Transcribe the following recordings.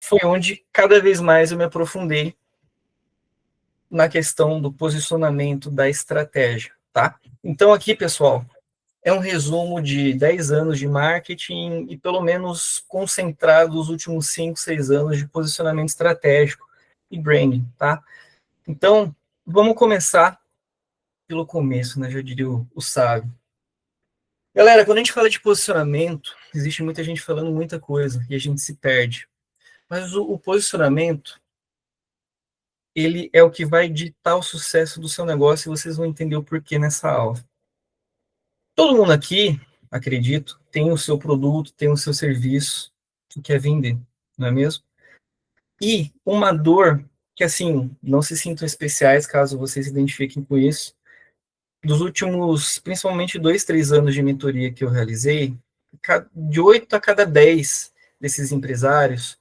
foi onde cada vez mais eu me aprofundei na questão do posicionamento da estratégia, tá? Então aqui, pessoal, é um resumo de 10 anos de marketing e pelo menos concentrado os últimos 5, 6 anos de posicionamento estratégico e branding, tá? Então, vamos começar pelo começo, né? Já diria o sábio. Galera, quando a gente fala de posicionamento, existe muita gente falando muita coisa e a gente se perde. Mas o posicionamento, ele é o que vai ditar o sucesso do seu negócio e vocês vão entender o porquê nessa aula. Todo mundo aqui, acredito, tem o seu produto, tem o seu serviço que quer vender, não é mesmo? E uma dor que, assim, não se sintam especiais caso vocês se identifiquem com isso. Dos últimos, principalmente 2, 3 anos de mentoria que eu realizei, de 8 a cada 10 desses empresários,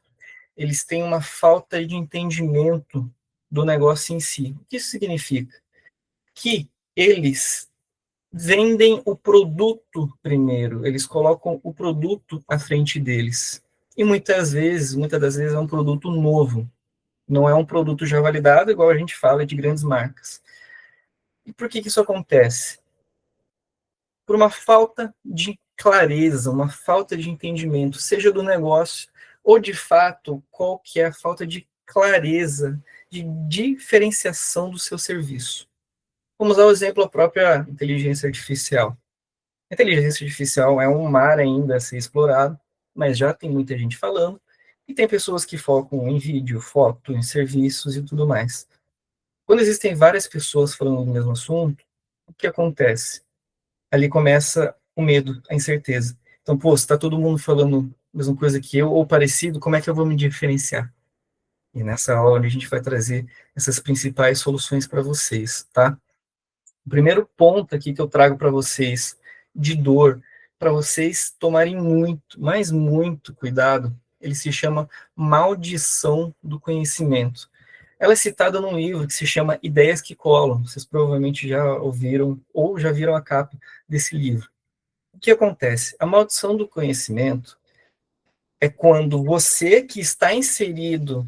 eles têm uma falta de entendimento do negócio em si. O que isso significa? Que eles vendem o produto primeiro, eles colocam o produto à frente deles. E muitas das vezes é um produto novo, não é um produto já validado, igual a gente fala de grandes marcas. E por que isso acontece? Por uma falta de clareza, uma falta de entendimento, seja do negócio ou de fato qual que é a falta de clareza, de diferenciação do seu serviço. Vamos usar o exemplo da própria inteligência artificial. A inteligência artificial é um mar ainda a ser explorado, mas já tem muita gente falando, e tem pessoas que focam em vídeo, foto, em serviços e tudo mais. Quando existem várias pessoas falando do mesmo assunto, o que acontece? Ali começa o medo, a incerteza. Então, pô, se está todo mundo falando a mesma coisa que eu, ou parecido, como é que eu vou me diferenciar? E nessa aula a gente vai trazer essas principais soluções para vocês, tá? O primeiro ponto aqui que eu trago para vocês de dor, para vocês tomarem muito, mas muito cuidado, ele se chama Maldição do Conhecimento. Ela é citada num livro que se chama Ideias que Colam. Vocês provavelmente já ouviram ou já viram a capa desse livro. O que acontece? A maldição do conhecimento é quando você que está inserido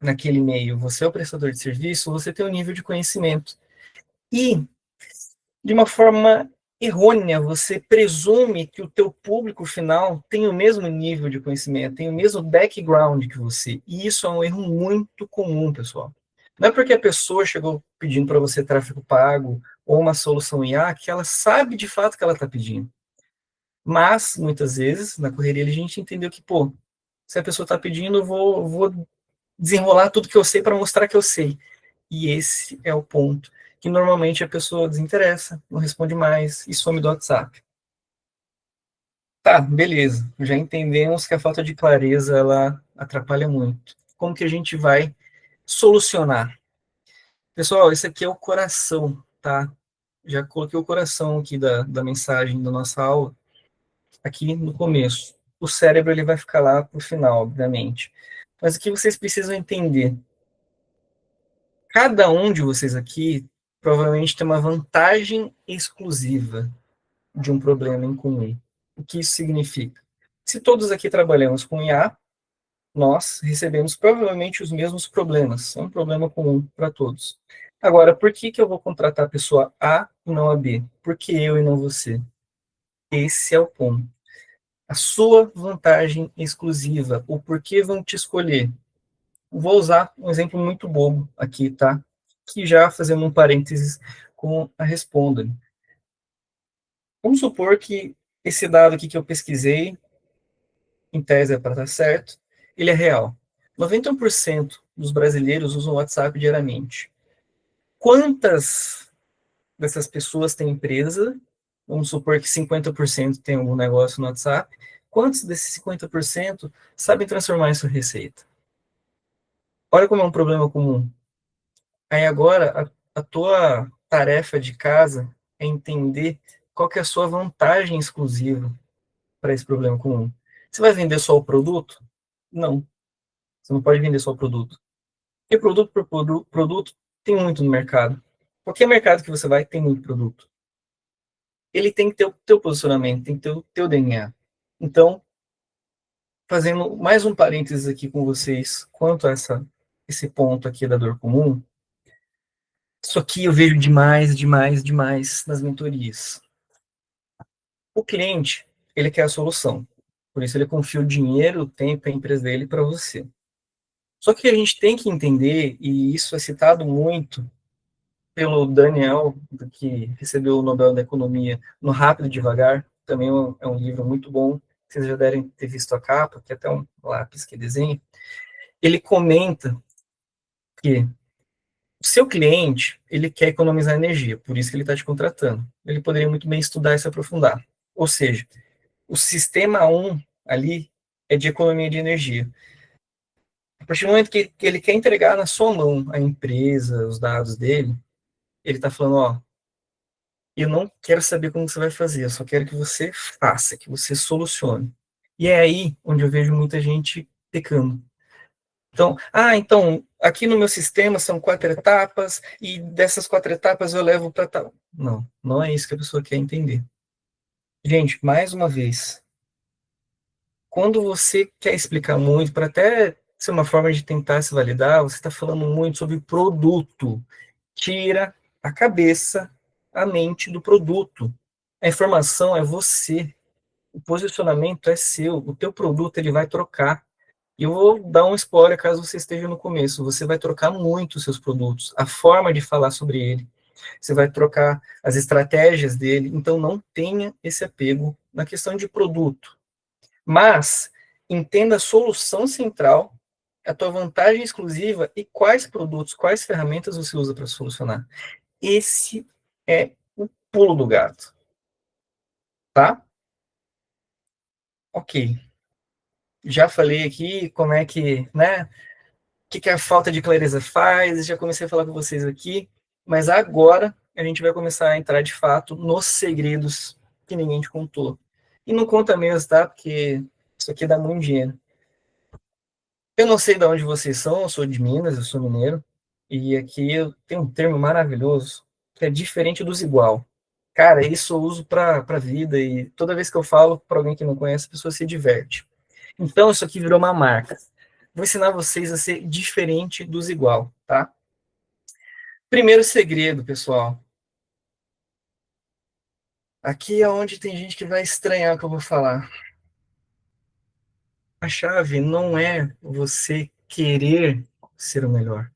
naquele meio, você é o prestador de serviço, você tem um nível de conhecimento. E de uma forma errônea, você presume que o teu público final tem o mesmo nível de conhecimento, tem o mesmo background que você. E isso é um erro muito comum, pessoal. Não é porque a pessoa chegou pedindo para você tráfego pago ou uma solução IA que ela sabe de fato o que ela está pedindo. Mas, muitas vezes, na correria, a gente entendeu que, pô, se a pessoa está pedindo, eu vou desenrolar tudo que eu sei para mostrar que eu sei. E esse é o ponto que normalmente a pessoa desinteressa, não responde mais e some do WhatsApp. Tá, beleza. Já entendemos que a falta de clareza ela atrapalha muito. Como que a gente vai solucionar? Pessoal, esse aqui é o coração, tá? Já coloquei o coração aqui da mensagem da nossa aula, aqui no começo. O cérebro ele vai ficar lá para o final, obviamente. Mas o que vocês precisam entender? Cada um de vocês aqui provavelmente tem uma vantagem exclusiva de um problema em comum. O que isso significa? Se todos aqui trabalhamos com IA, nós recebemos provavelmente os mesmos problemas. É um problema comum para todos. Agora, por que eu vou contratar a pessoa A e não a B? Por que eu e não você? Esse é o ponto. A sua vantagem exclusiva, o porquê vão te escolher. Vou usar um exemplo muito bobo aqui, tá? Que já fazendo um parênteses com a Responda. Vamos supor que esse dado aqui que eu pesquisei, em tese é para estar certo, ele é real. 91% dos brasileiros usam o WhatsApp diariamente. Quantas dessas pessoas têm empresa? Vamos supor que 50% tem algum negócio no WhatsApp. Quantos desses 50% sabem transformar isso em receita? Olha como é um problema comum. Aí agora, a tua tarefa de casa é entender qual que é a sua vantagem exclusiva para esse problema comum. Você vai vender só o produto? Não. Você não pode vender só o produto. Porque produto por produto tem muito no mercado. Qualquer mercado que você vai, tem muito produto. Ele tem que ter o teu posicionamento, tem que ter o teu DNA. Então, fazendo mais um parênteses aqui com vocês, quanto a esse ponto aqui da dor comum, isso aqui eu vejo demais, demais, demais nas mentorias. O cliente, ele quer a solução. Por isso ele confia o dinheiro, o tempo, a empresa dele para você. Só que a gente tem que entender, e isso é citado muito pelo Daniel, que recebeu o Nobel da Economia, no Rápido e Devagar, também é um livro muito bom, vocês já devem ter visto a capa, que é até um lápis que desenha. Ele comenta que o seu cliente, ele quer economizar energia, por isso que ele está te contratando. Ele poderia muito bem estudar e se aprofundar. Ou seja, o sistema 1 ali é de economia de energia. A partir do momento que ele quer entregar na sua mão a empresa, os dados dele, ele está falando, ó, eu não quero saber como você vai fazer, eu só quero que você faça, que você solucione. E é aí onde eu vejo muita gente pecando. Então, aqui no meu sistema são 4 etapas, e dessas 4 etapas eu levo para tal. Não, não é isso que a pessoa quer entender. Gente, mais uma vez, quando você quer explicar muito, para até ser uma forma de tentar se validar, você está falando muito sobre produto. Tira a cabeça, a mente do produto. A informação é você. O posicionamento é seu. O teu produto ele vai trocar. E eu vou dar um spoiler caso você esteja no começo. Você vai trocar muito os seus produtos, a forma de falar sobre ele. Você vai trocar as estratégias dele. Então não tenha esse apego na questão de produto. Mas entenda a solução central, a tua vantagem exclusiva e quais produtos, quais ferramentas você usa para solucionar. Esse é o pulo do gato, tá? Ok. Já falei aqui como é que, né? O que a falta de clareza faz, já comecei a falar com vocês aqui, mas agora a gente vai começar a entrar de fato nos segredos que ninguém te contou. E não conta mesmo, tá? Porque isso aqui dá muito dinheiro. Eu não sei de onde vocês são, eu sou de Minas, eu sou mineiro, e aqui eu tenho um termo maravilhoso, que é diferente dos igual. Cara, isso eu uso para a vida, e toda vez que eu falo para alguém que não conhece, a pessoa se diverte. Então, isso aqui virou uma marca. Vou ensinar vocês a ser diferente dos igual, tá? Primeiro segredo, pessoal. Aqui é onde tem gente que vai estranhar o que eu vou falar. A chave não é você querer ser o melhor.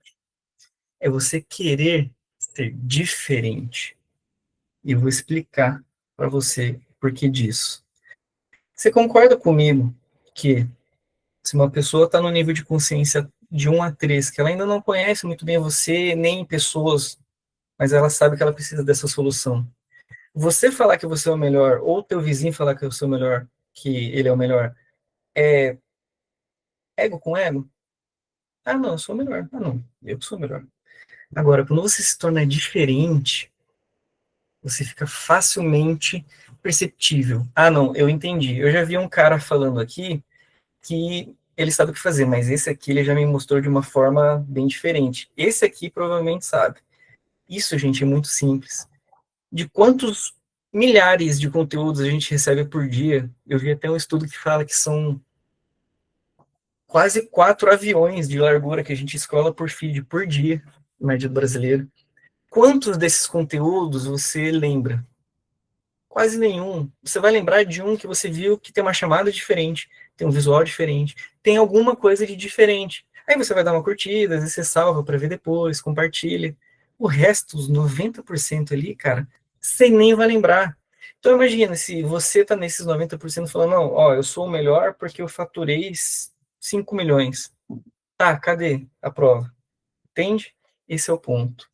É você querer ser diferente. E eu vou explicar para você por que disso. Você concorda comigo que se uma pessoa está no nível de consciência de 1 a 3, que ela ainda não conhece muito bem você, nem pessoas, mas ela sabe que ela precisa dessa solução. Você falar que você é o melhor, ou teu vizinho falar que eu sou o melhor, que ele é o melhor, é ego com ego? Ah, não, eu sou o melhor. Ah, não, eu sou o melhor. Agora, quando você se torna diferente, você fica facilmente perceptível. Ah, não, eu entendi. Eu já vi um cara falando aqui que ele sabe o que fazer, mas esse aqui ele já me mostrou de uma forma bem diferente. Esse aqui provavelmente sabe. Isso, gente, é muito simples. De quantos milhares de conteúdos a gente recebe por dia? Eu vi até um estudo que fala que são quase 4 aviões de largura que a gente escola por feed por dia, média do brasileiro. Quantos desses conteúdos você lembra? Quase nenhum. Você vai lembrar de um que você viu que tem uma chamada diferente, tem um visual diferente, tem alguma coisa de diferente. Aí você vai dar uma curtida, às vezes você salva para ver depois, compartilha. O resto, os 90% ali, cara, você nem vai lembrar. Então imagina se você tá nesses 90% falando, não, ó, eu sou o melhor porque eu faturei 5 milhões. Tá, cadê a prova? Entende? Esse é o ponto.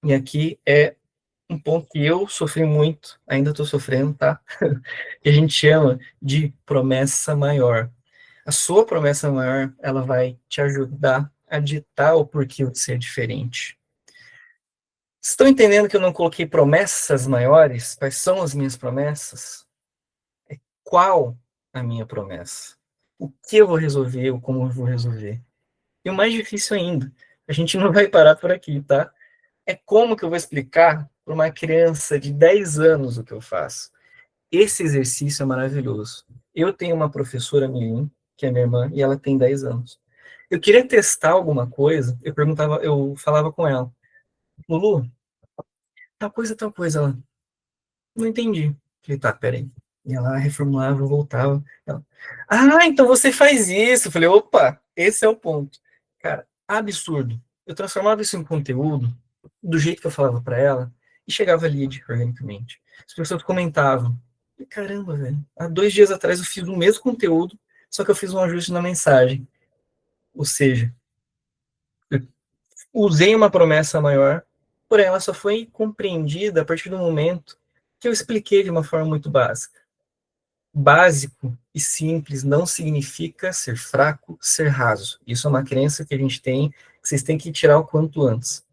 E aqui é um ponto que eu sofri muito, ainda estou sofrendo, tá? Que a gente chama de promessa maior. A sua promessa maior, ela vai te ajudar a ditar o porquê de ser diferente. Estão entendendo que eu não coloquei promessas maiores? Quais são as minhas promessas? Qual a minha promessa? O que eu vou resolver, ou como eu vou resolver? E o mais difícil ainda, a gente não vai parar por aqui, tá? É como que eu vou explicar para uma criança de 10 anos o que eu faço. Esse exercício é maravilhoso. Eu tenho uma professora mirim, que é minha irmã, e ela tem 10 anos. Eu queria testar alguma coisa, eu falava com ela, Lulu, tal coisa, ela, não entendi. Falei, tá, peraí. E ela reformulava, voltava. Ela, então você faz isso. Eu falei, opa, esse é o ponto. Cara, absurdo. Eu transformava isso em conteúdo do jeito que eu falava para ela e chegava lead organicamente. As pessoas comentavam. E, caramba, velho. Há 2 dias atrás eu fiz o mesmo conteúdo, só que eu fiz um ajuste na mensagem. Ou seja, eu usei uma promessa maior, porém ela só foi compreendida a partir do momento que eu expliquei de uma forma muito básica. Básico e simples não significa ser fraco, ser raso. Isso é uma crença que a gente tem, que vocês têm que tirar o quanto antes.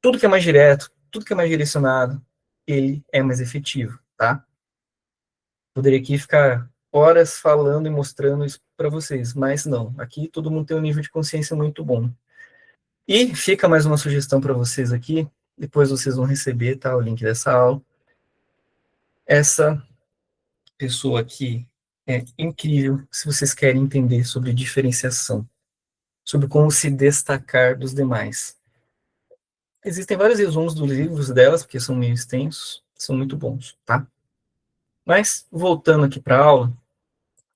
Tudo que é mais direto, tudo que é mais direcionado, ele é mais efetivo, tá? Poderia aqui ficar horas falando e mostrando isso para vocês, mas não. Aqui todo mundo tem um nível de consciência muito bom. E fica mais uma sugestão para vocês aqui, depois vocês vão receber, tá, o link dessa aula. Essa pessoa aqui é incrível se vocês querem entender sobre diferenciação, sobre como se destacar dos demais. Existem vários resumos dos livros delas, porque são meio extensos, são muito bons, tá? Mas, voltando aqui para a aula,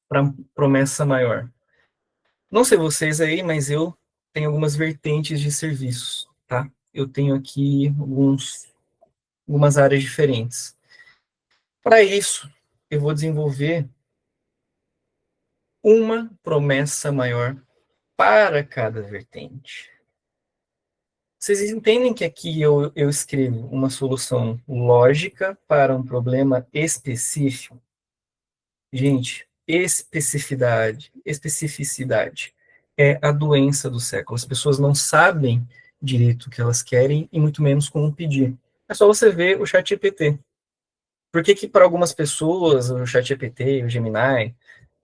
para promessa maior. Não sei vocês aí, mas eu tenho algumas vertentes de serviços, tá? Eu tenho aqui algumas áreas diferentes. Para isso, eu vou desenvolver uma promessa maior para cada vertente. Vocês entendem que aqui eu escrevo uma solução lógica para um problema específico? Gente, especificidade é a doença do século. As pessoas não sabem direito o que elas querem e muito menos como pedir. É só você ver o ChatGPT. Por que que para algumas pessoas o ChatGPT, o Gemini,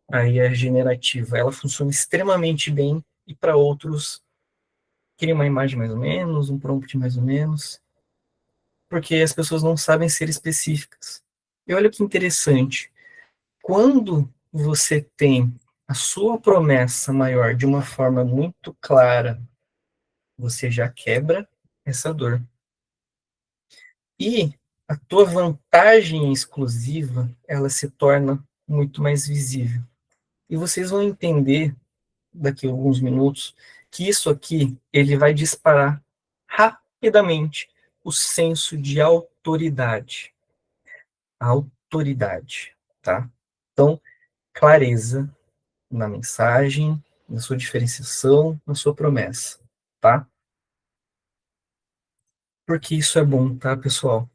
aí a generativa, ela funciona extremamente bem e para outros cria uma imagem mais ou menos, um prompt mais ou menos, porque as pessoas não sabem ser específicas. E olha que interessante, quando você tem a sua promessa maior de uma forma muito clara, você já quebra essa dor. E a tua vantagem exclusiva, ela se torna muito mais visível. E vocês vão entender daqui a alguns minutos que isso aqui, ele vai disparar rapidamente o senso de autoridade. A autoridade, tá? Então, clareza na mensagem, na sua diferenciação, na sua promessa, tá? Porque isso é bom, tá, pessoal?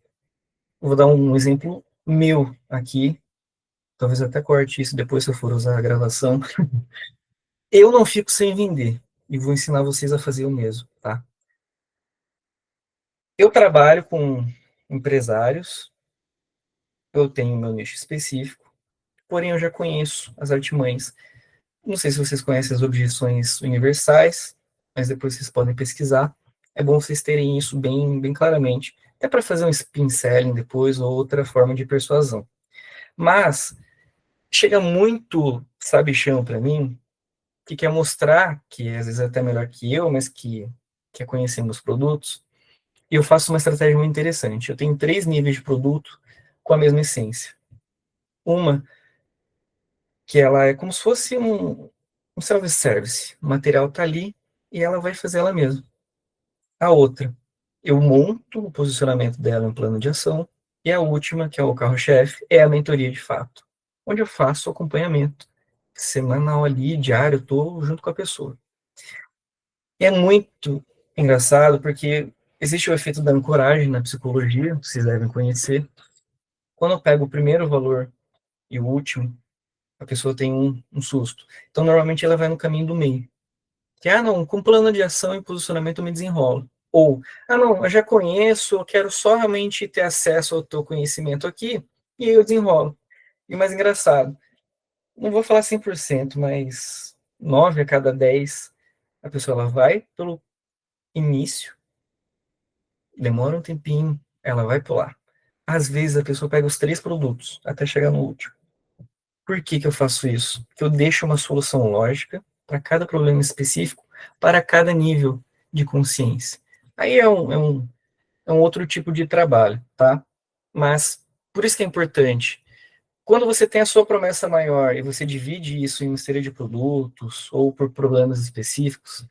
Eu vou dar um exemplo meu aqui, talvez eu até corte isso depois se eu for usar a gravação. Eu não fico sem vender e vou ensinar vocês a fazer o mesmo, tá? Eu trabalho com empresários, eu tenho meu nicho específico, porém eu já conheço as artimanhas. Não sei se vocês conhecem as objeções universais, mas depois vocês podem pesquisar. É bom vocês terem isso bem, bem claramente, até para fazer um spin selling depois ou outra forma de persuasão. Mas chega muito sabichão para mim que quer mostrar que às vezes é até melhor que eu, mas que quer conhecer meus produtos. E eu faço uma estratégia muito interessante. Eu tenho 3 níveis de produto com a mesma essência. Uma que ela é como se fosse um self-service. O material está ali e ela vai fazer ela mesma. A outra, eu monto o posicionamento dela em plano de ação. E a última, que é o carro-chefe, é a mentoria de fato, onde eu faço o acompanhamento semanal ali, diário, eu estou junto com a pessoa. E é muito engraçado porque existe o efeito da ancoragem na psicologia, vocês devem conhecer. Quando eu pego o primeiro valor e o último, a pessoa tem um susto. Então, normalmente, ela vai no caminho do meio. Que, não, com plano de ação e posicionamento eu me desenrolo. Ou, não, eu já conheço, eu quero só realmente ter acesso ao teu conhecimento aqui, e aí eu desenrolo. E o mais engraçado, não vou falar 100%, mas 9 a cada 10, a pessoa ela vai pelo início, demora um tempinho, ela vai pular. Às vezes a pessoa pega os 3 produtos, até chegar no último. Por que que eu faço isso? Porque eu deixo uma solução lógica para cada problema específico, para cada nível de consciência. Aí é um outro tipo de trabalho, tá? Mas por isso que é importante. Quando você tem a sua promessa maior e você divide isso em uma série de produtos ou por problemas específicos,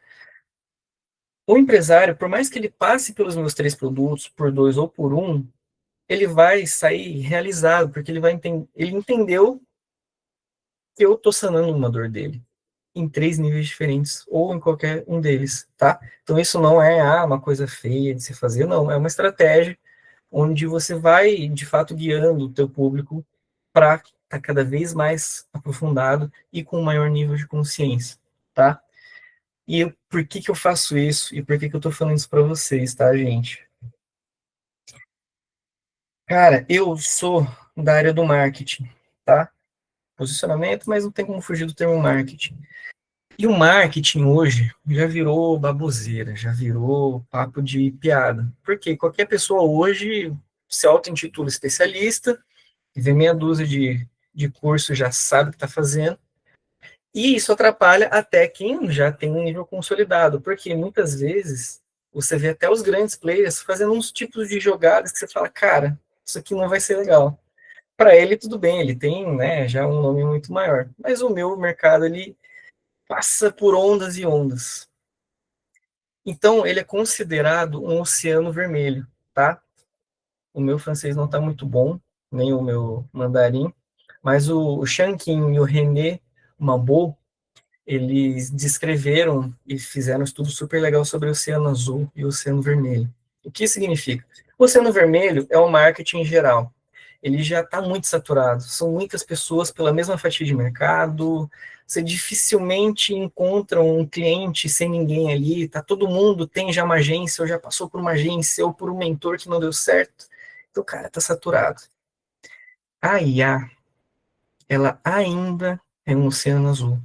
o empresário, por mais que ele passe pelos meus três produtos, por dois ou por um, ele vai sair realizado, porque ele entendeu que eu estou sanando uma dor dele em três níveis diferentes, ou em qualquer um deles, tá? Então isso não é uma coisa feia de se fazer, não, é uma estratégia onde você vai, de fato, guiando o teu público para estar tá cada vez mais aprofundado e com um maior nível de consciência, tá? E por que que eu faço isso e por que que eu estou falando isso para vocês, tá, gente? Cara, eu sou da área do marketing, tá? Posicionamento, mas não tem como fugir do termo marketing. E o marketing hoje já virou baboseira, já virou papo de piada. Porque qualquer pessoa hoje se auto-intitula especialista, e vê meia dúzia de curso, já sabe o que está fazendo. E isso atrapalha até quem já tem um nível consolidado, porque muitas vezes você vê até os grandes players fazendo uns tipos de jogadas que você fala, cara, isso aqui não vai ser legal. Para ele, tudo bem, ele tem, né, já um nome muito maior. Mas o meu mercado, ele passa por ondas e ondas. Então, ele é considerado um oceano vermelho, tá? O meu francês não está muito bom, nem o meu mandarim, mas o Shankin e o René Mambo, eles descreveram e fizeram um estudo super legal sobre o Oceano Azul e o Oceano Vermelho. O que significa? O Oceano Vermelho é o marketing em geral. Ele já está muito saturado. São muitas pessoas pela mesma fatia de mercado. Você dificilmente encontra um cliente sem ninguém ali. Tá todo mundo tem já uma agência, ou já passou por uma agência, ou por um mentor que não deu certo. Então, cara, tá saturado. A IA, ela ainda é um oceano azul.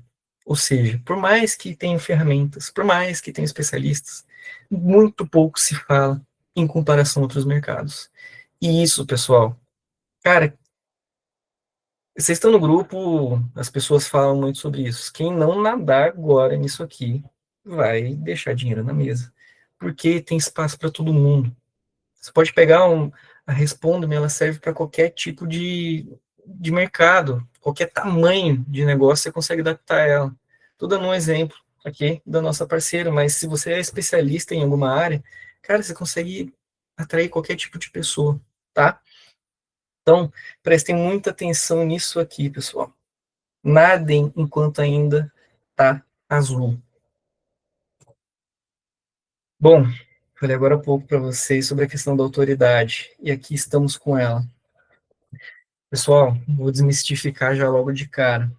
Ou seja, por mais que tenha ferramentas, por mais que tenha especialistas, muito pouco se fala em comparação a outros mercados. E isso, pessoal, cara, vocês estão no grupo, as pessoas falam muito sobre isso. Quem não nadar agora nisso aqui vai deixar dinheiro na mesa, porque tem espaço para todo mundo. Você pode pegar a Responda-me, ela serve para qualquer tipo de mercado, qualquer tamanho de negócio você consegue adaptar ela. Estou dando um exemplo aqui da nossa parceira, mas se você é especialista em alguma área, cara, você consegue atrair qualquer tipo de pessoa, tá? Então, prestem muita atenção nisso aqui, pessoal. Nadem enquanto ainda tá azul. Bom, falei agora há pouco para vocês sobre a questão da autoridade, e aqui estamos com ela. Pessoal, vou desmistificar já logo de cara.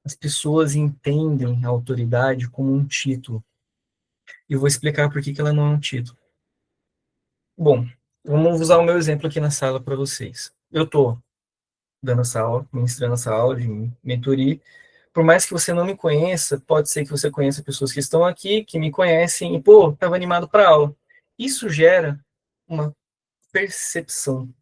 As pessoas entendem a autoridade como um título. E eu vou explicar por que que ela não é um título. Bom, vamos usar o meu exemplo aqui na sala para vocês. Eu estou dando essa aula, ministrando essa aula de mentoria. Por mais que você não me conheça, pode ser que você conheça pessoas que estão aqui, que me conhecem e, pô, estava animado para a aula. Isso gera uma percepção.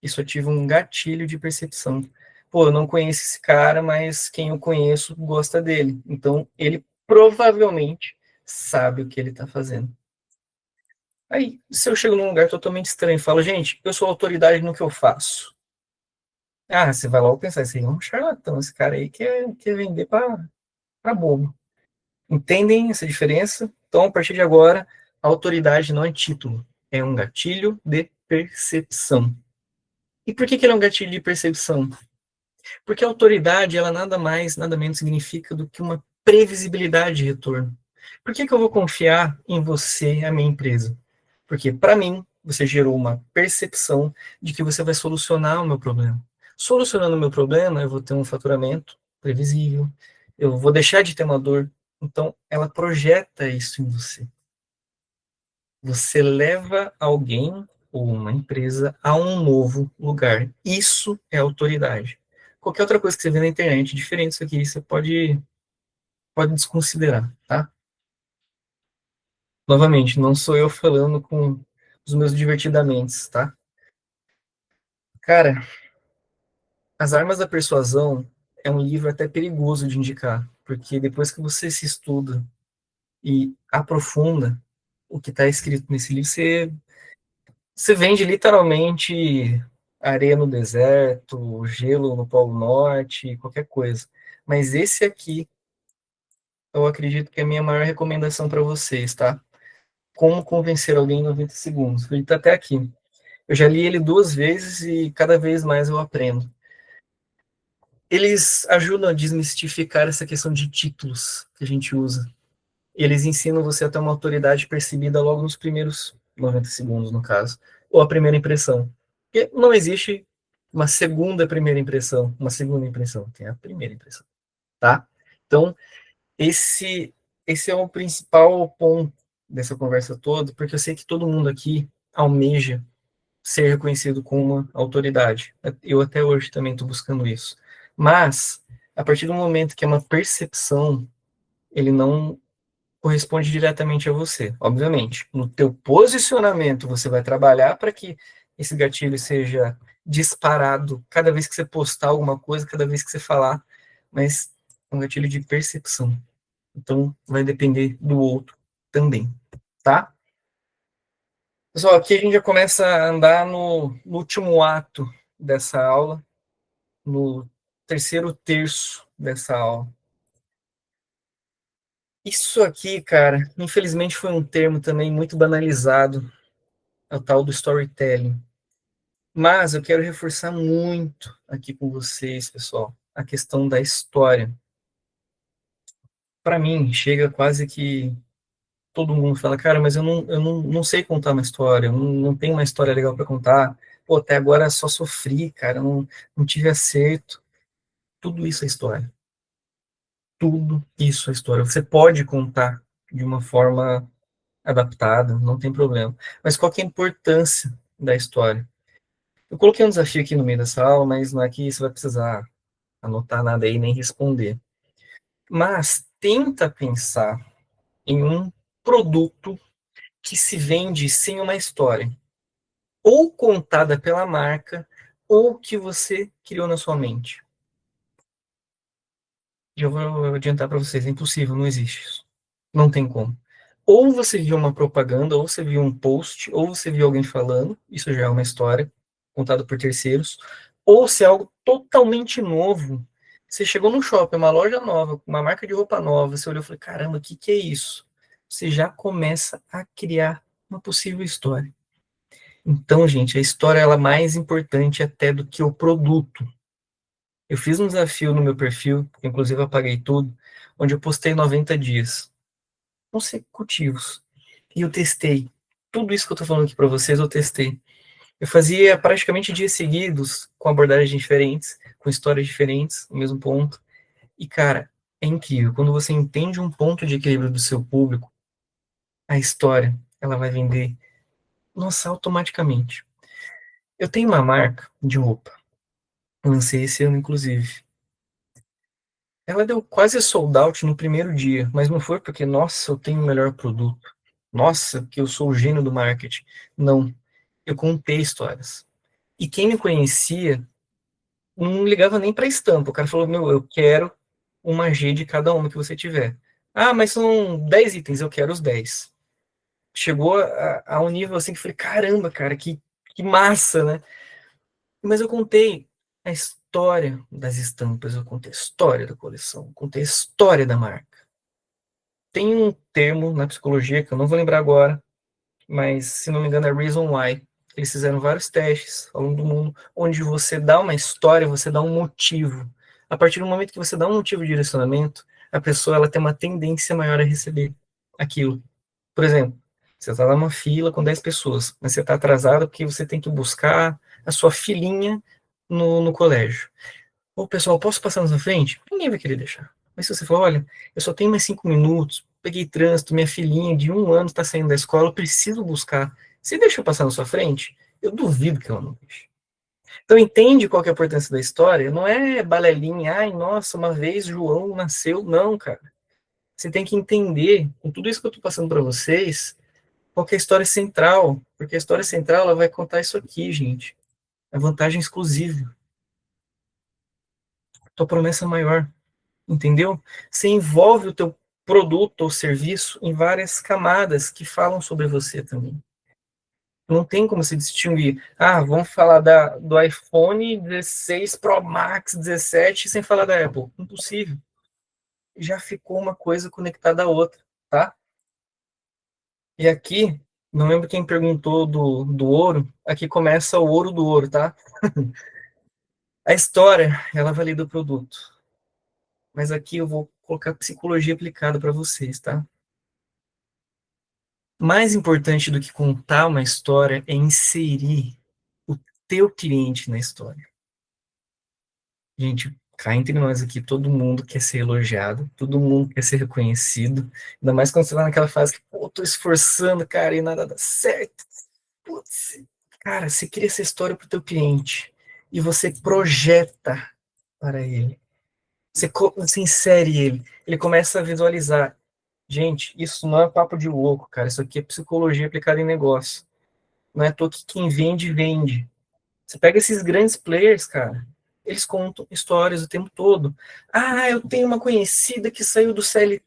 Isso ativa um gatilho de percepção. Pô, eu não conheço esse cara, mas quem eu conheço gosta dele. Então, ele provavelmente sabe o que ele está fazendo. Aí, se eu chego num lugar totalmente estranho e falo, gente, eu sou autoridade no que eu faço. Ah, você vai logo pensar, esse aí é um charlatão, esse cara aí quer vender para bobo. Entendem essa diferença? Então, a partir de agora, a autoridade não é título, é um gatilho de percepção. E por que ele é um gatilho de percepção? Porque a autoridade, ela nada mais, nada menos significa do que uma previsibilidade de retorno. Por que eu vou confiar em você, a minha empresa? Porque, para mim, você gerou uma percepção de que você vai solucionar o meu problema. Solucionando o meu problema, eu vou ter um faturamento previsível, eu vou deixar de ter uma dor. Então, ela projeta isso em você. Você leva alguém ou uma empresa a um novo lugar. Isso é autoridade. Qualquer outra coisa que você vê na internet diferente disso aqui, você pode desconsiderar, tá? Novamente, não sou eu falando com os meus divertidamente, tá? Cara, As Armas da Persuasão é um livro até perigoso de indicar, porque depois que você se estuda e aprofunda o que está escrito nesse livro, você vende literalmente areia no deserto, gelo no Polo Norte, qualquer coisa. Mas esse aqui, eu acredito que é a minha maior recomendação para vocês, tá? Como Convencer Alguém em 90 Segundos. Ele está até aqui. Eu já li ele 2 vezes e cada vez mais eu aprendo. Eles ajudam a desmistificar essa questão de títulos que a gente usa. Eles ensinam você a ter uma autoridade percebida logo nos primeiros 90 segundos, no caso, ou a primeira impressão. Porque não existe uma primeira impressão, uma segunda impressão, tem a primeira impressão, tá? Então, esse esse é o principal ponto dessa conversa toda, porque eu sei que todo mundo aqui almeja ser reconhecido como uma autoridade. Eu até hoje também estou buscando isso. Mas, a partir do momento que é uma percepção, ele não corresponde diretamente a você. Obviamente, no teu posicionamento, você vai trabalhar para que esse gatilho seja disparado cada vez que você postar alguma coisa, cada vez que você falar, mas é um gatilho de percepção. Então, vai depender do outro também, tá? Pessoal, aqui a gente já começa a andar no último ato dessa aula, no terceiro terço dessa aula. Isso aqui, cara, infelizmente foi um termo também muito banalizado, é o tal do storytelling. Mas eu quero reforçar muito aqui com vocês, pessoal, a questão da história. Para mim, chega quase que todo mundo fala, cara, mas eu não sei contar uma história, eu não tenho uma história legal para contar. Pô, até agora só sofri, cara, não tive acerto. Tudo isso é história. Tudo isso é história. Você pode contar de uma forma adaptada, não tem problema. Mas qual que é a importância da história? Eu coloquei um desafio aqui no meio dessa aula, mas não é que você vai precisar anotar nada aí nem responder. Mas tenta pensar em um produto que se vende sem uma história, ou contada pela marca, ou que você criou na sua mente. Já vou adiantar para vocês, é impossível, não existe isso. Não tem como. Ou você viu uma propaganda, ou você viu um post, ou você viu alguém falando, isso já é uma história contada por terceiros, ou se é algo totalmente novo. Você chegou num shopping, uma loja nova, uma marca de roupa nova, você olhou e falou, caramba, o que que é isso? Você já começa a criar uma possível história. Então, gente, a história ela é mais importante até do que o produto. Eu fiz um desafio no meu perfil, inclusive eu apaguei tudo, onde eu postei 90 dias consecutivos. E eu testei. Tudo isso que eu tô falando aqui para vocês, eu testei. Eu fazia praticamente dias seguidos, com abordagens diferentes, com histórias diferentes, no mesmo ponto. E, cara, é incrível. Quando você entende um ponto de equilíbrio do seu público, a história, ela vai vender, nossa, automaticamente. Eu tenho uma marca de roupa. Eu lancei esse ano, inclusive. Ela deu quase sold out no primeiro dia, mas não foi porque, nossa, eu tenho o melhor produto. Nossa, que eu sou o gênio do marketing. Não. Eu contei histórias. E quem me conhecia não ligava nem para estampa. O cara falou: Meu, eu quero uma G de cada uma que você tiver. Ah, mas são 10 itens, eu quero os 10. Chegou a um nível assim que eu falei: Caramba, cara, que massa, né? Mas eu contei a história das estampas, eu contei a história da coleção, eu contei a história da marca. Tem um termo na psicologia que eu não vou lembrar agora, mas se não me engano é Reason Why. Eles fizeram vários testes ao longo do mundo, onde você dá uma história, você dá um motivo. A partir do momento que você dá um motivo de direcionamento, a pessoa ela tem uma tendência maior a receber aquilo. Por exemplo, você está numa fila com 10 pessoas, mas você está atrasado porque você tem que buscar a sua filhinha no colégio. Ô, pessoal, posso passar na sua frente? Ninguém vai querer deixar. Mas se você falar, olha, eu só tenho mais 5 minutos, peguei trânsito, minha filhinha de 1 ano está saindo da escola, eu preciso buscar. Você deixa eu passar na sua frente? Eu duvido que ela não deixe. Então, entende qual que é a importância da história? Não é balelinha, ai, nossa, uma vez João nasceu. Não, cara. Você tem que entender, com tudo isso que eu estou passando para vocês, qual que é a história central. Porque a história central ela vai contar isso aqui, gente. É vantagem exclusiva. tua promessa maior, entendeu? Você envolve o teu produto ou serviço em várias camadas que falam sobre você também. Não tem como se distinguir. Ah, vamos falar do iPhone 16 Pro Max 17 sem falar da Apple. Impossível. Já ficou uma coisa conectada à outra, tá? E aqui, não lembro quem perguntou do ouro, aqui começa o ouro do ouro, tá? A história, ela valida o produto. Mas aqui eu vou colocar psicologia aplicada para vocês, tá? Mais importante do que contar uma história é inserir o teu cliente na história. Gente, cá entre nós aqui, todo mundo quer ser elogiado, todo mundo quer ser reconhecido, ainda mais quando você tá naquela fase que, pô, tô esforçando, cara, e nada dá certo. Putz, cara, você cria essa história pro teu cliente e você projeta para ele. Você insere ele começa a visualizar. Gente, isso não é papo de louco, cara, isso aqui é psicologia aplicada em negócio. Não é à toa que quem vende, vende. Você pega esses grandes players, cara, eles contam histórias o tempo todo. Ah, eu tenho uma conhecida que saiu do CL,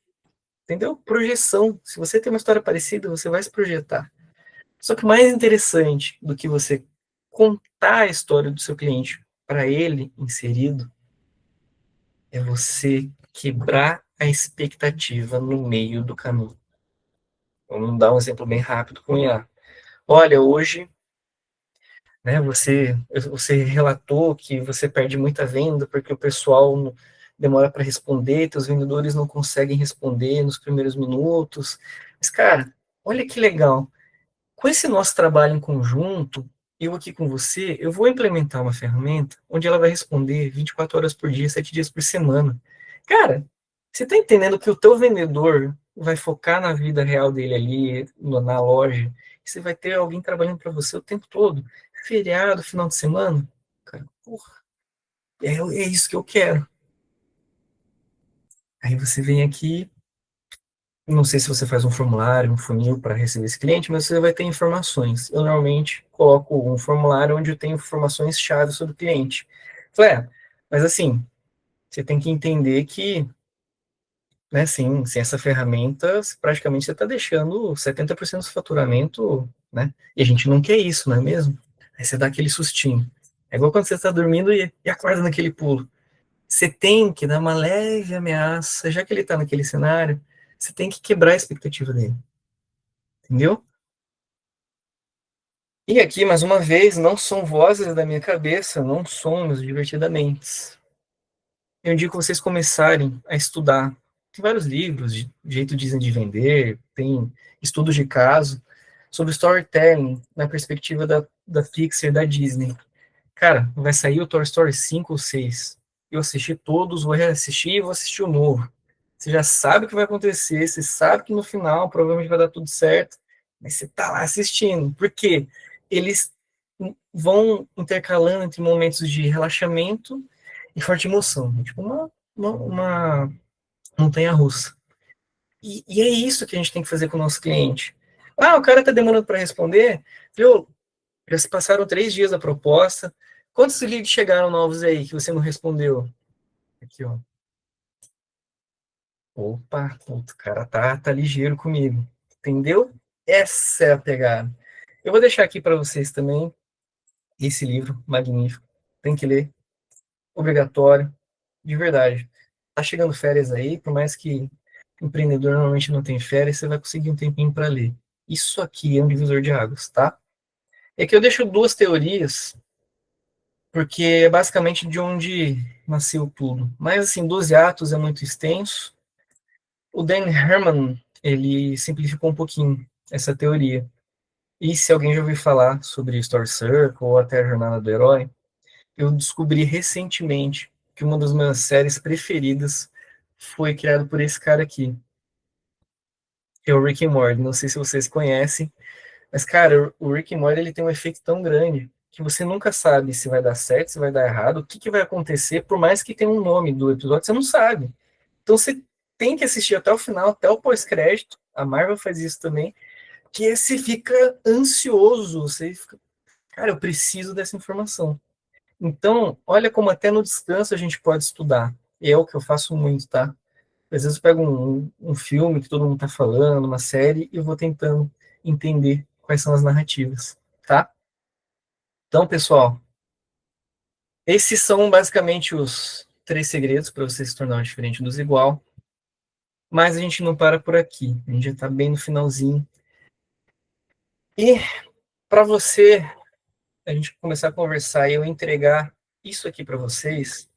entendeu? Projeção. Se você tem uma história parecida, você vai se projetar. Só que mais interessante do que você contar a história do seu cliente para ele inserido é você quebrar a expectativa no meio do caminho. Vamos dar um exemplo bem rápido com o IA. Olha, hoje, né, você relatou que você perde muita venda porque o pessoal demora para responder, os vendedores não conseguem responder nos primeiros minutos. Mas, cara, olha que legal. Com esse nosso trabalho em conjunto, eu aqui com você, eu vou implementar uma ferramenta onde ela vai responder 24 horas por dia, 7 dias por semana. Cara, você está entendendo que o teu vendedor vai focar na vida real dele ali, na loja, e você vai ter alguém trabalhando para você o tempo todo, feriado, final de semana? Cara, porra, é isso que eu quero. Aí você vem aqui, não sei se você faz um formulário, um funil para receber esse cliente, mas você vai ter informações. Eu normalmente coloco um formulário onde eu tenho informações-chave sobre o cliente. Falei, mas assim, você tem que entender que, né, sim, sem essa ferramenta, praticamente você está deixando 70% do faturamento, né? E a gente não quer isso, não é mesmo? Aí você dá aquele sustinho. É igual quando você está dormindo e acorda naquele pulo. Você tem que dar uma leve ameaça, já que ele está naquele cenário, você tem que quebrar a expectativa dele. Entendeu? E aqui, mais uma vez, não são vozes da minha cabeça, não somos divertidamente. Eu indico vocês começarem a estudar. Tem vários livros, de jeito dizem de vender, tem estudos de caso, sobre storytelling, na perspectiva da Pixar, da Disney. Cara, vai sair o Toy Story 5 ou 6. Eu assisti todos, vou reassistir e vou assistir o novo. Você já sabe o que vai acontecer, você sabe que no final provavelmente vai dar tudo certo, mas você tá lá assistindo. Por quê? Eles vão intercalando entre momentos de relaxamento e forte emoção. Tipo uma montanha-russa. E é isso que a gente tem que fazer com o nosso cliente. Ah, o cara tá demorando para responder, viu? Já se passaram 3 dias da proposta. Quantos leads chegaram novos aí que você não respondeu? Aqui, ó. Opa, o cara tá ligeiro comigo. Entendeu? Essa é a pegada. Eu vou deixar aqui para vocês também esse livro magnífico. Tem que ler. Obrigatório. De verdade. Tá chegando férias aí, por mais que empreendedor normalmente não tem férias, você vai conseguir um tempinho para ler. Isso aqui é um divisor de águas, tá? É que eu deixo duas teorias porque é basicamente de onde nasceu tudo. Mas, assim, 12 atos é muito extenso. O Dan Herman, ele simplificou um pouquinho essa teoria. E se alguém já ouviu falar sobre Story Circle ou até a Jornada do Herói, eu descobri recentemente que uma das minhas séries preferidas foi criada por esse cara aqui, que é o Rick and Morty. Não sei se vocês conhecem, mas, cara, o Rick and Morty ele tem um efeito tão grande que você nunca sabe se vai dar certo, se vai dar errado, o que, que vai acontecer, por mais que tenha um nome do episódio, você não sabe. Então você tem que assistir até o final, até o pós-crédito. A Marvel faz isso também, que você fica ansioso, você fica, cara, eu preciso dessa informação. Então, olha como até no descanso a gente pode estudar. E é o que eu faço muito, tá? Às vezes eu pego um filme que todo mundo tá falando, uma série, e eu vou tentando entender quais são as narrativas, tá? Então, pessoal, esses são basicamente os 3 segredos para você se tornar um diferente dos igual. Mas a gente não para por aqui. A gente já está bem no finalzinho. E para você, a gente começar a conversar e eu entregar isso aqui para vocês,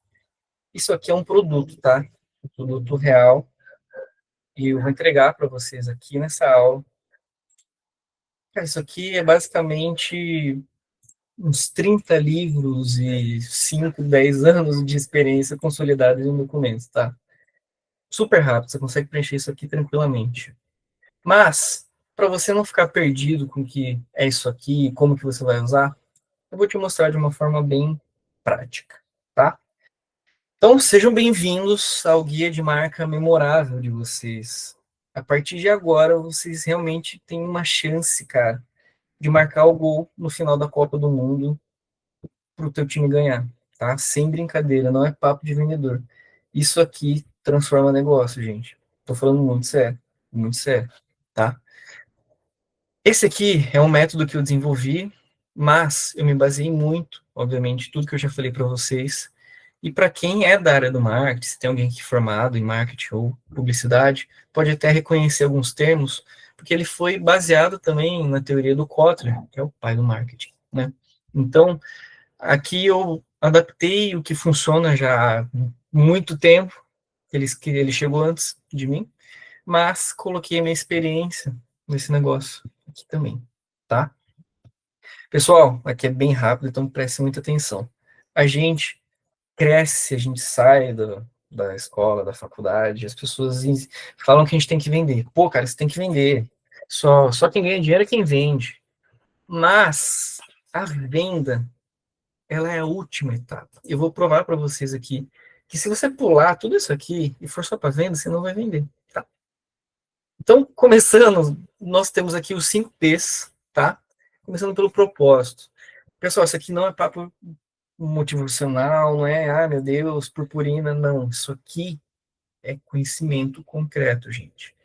isso aqui é um produto, tá? Um produto real. E eu vou entregar para vocês aqui nessa aula. Isso aqui é basicamente uns 30 livros e 5, 10 anos de experiência consolidada em um documento, tá? Super rápido, você consegue preencher isso aqui tranquilamente. Mas, para você não ficar perdido com o que é isso aqui, como que você vai usar, eu vou te mostrar de uma forma bem prática, tá? Então, sejam bem-vindos ao guia de marca memorável de vocês. A partir de agora, vocês realmente têm uma chance, cara, de marcar o gol no final da Copa do Mundo para o teu time ganhar, tá? Sem brincadeira, não é papo de vendedor. Isso aqui transforma negócio, gente. Tô falando muito sério, tá? Esse aqui é um método que eu desenvolvi, mas eu me baseei muito, obviamente, tudo que eu já falei para vocês. E para quem é da área do marketing, se tem alguém aqui formado em marketing ou publicidade, pode até reconhecer alguns termos, porque ele foi baseado também na teoria do Kotler, que é o pai do marketing, né? Então, aqui eu adaptei o que funciona já há muito tempo, ele chegou antes de mim, mas coloquei a minha experiência nesse negócio aqui também, tá? Pessoal, aqui é bem rápido, então preste muita atenção. A gente cresce, a gente sai da escola, da faculdade, as pessoas falam que a gente tem que vender. Pô, cara, você tem que vender. Só quem ganha dinheiro é quem vende. Mas a venda, ela é a última etapa. Eu vou provar para vocês aqui que se você pular tudo isso aqui e for só para venda, você não vai vender, tá? Então, começando, nós temos aqui os 5 P's, tá? Começando pelo propósito. Pessoal, isso aqui não é papo motivacional, não é, ah, meu Deus, purpurina, não. Isso aqui é conhecimento concreto, gente.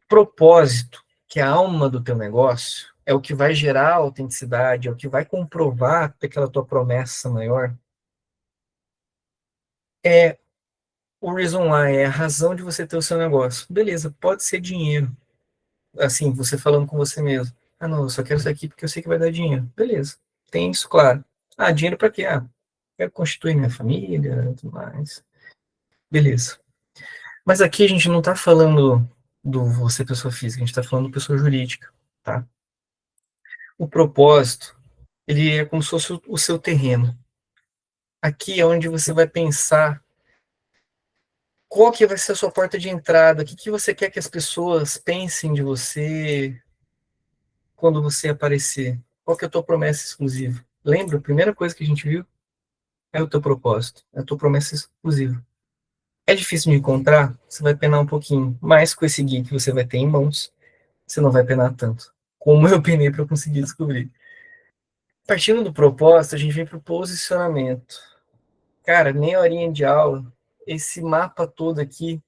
Propósito, que é a alma do teu negócio, é o que vai gerar autenticidade, é o que vai comprovar aquela tua promessa maior. É o reason why, é a razão de você ter o seu negócio. Beleza, pode ser dinheiro. Assim, você falando com você mesmo. Ah, não, eu só quero isso aqui porque eu sei que vai dar dinheiro. Beleza, tem isso, claro. Ah, dinheiro para quê? Ah, quero constituir minha família, tudo mais. Beleza. Mas aqui a gente não está falando do você pessoa física, a gente está falando pessoa jurídica, tá? O propósito, ele é como se fosse o seu terreno. Aqui é onde você vai pensar qual que vai ser a sua porta de entrada, o que que você quer que as pessoas pensem de você quando você aparecer. Qual que é a tua promessa exclusiva? Lembra? A primeira coisa que a gente viu é o teu propósito, é a tua promessa exclusiva. É difícil de encontrar? Você vai penar um pouquinho, mas com esse guia que você vai ter em mãos, você não vai penar tanto. Como eu penei para conseguir descobrir. Partindo do propósito, a gente vem para o posicionamento. Cara, meia horinha de aula, esse mapa todo aqui,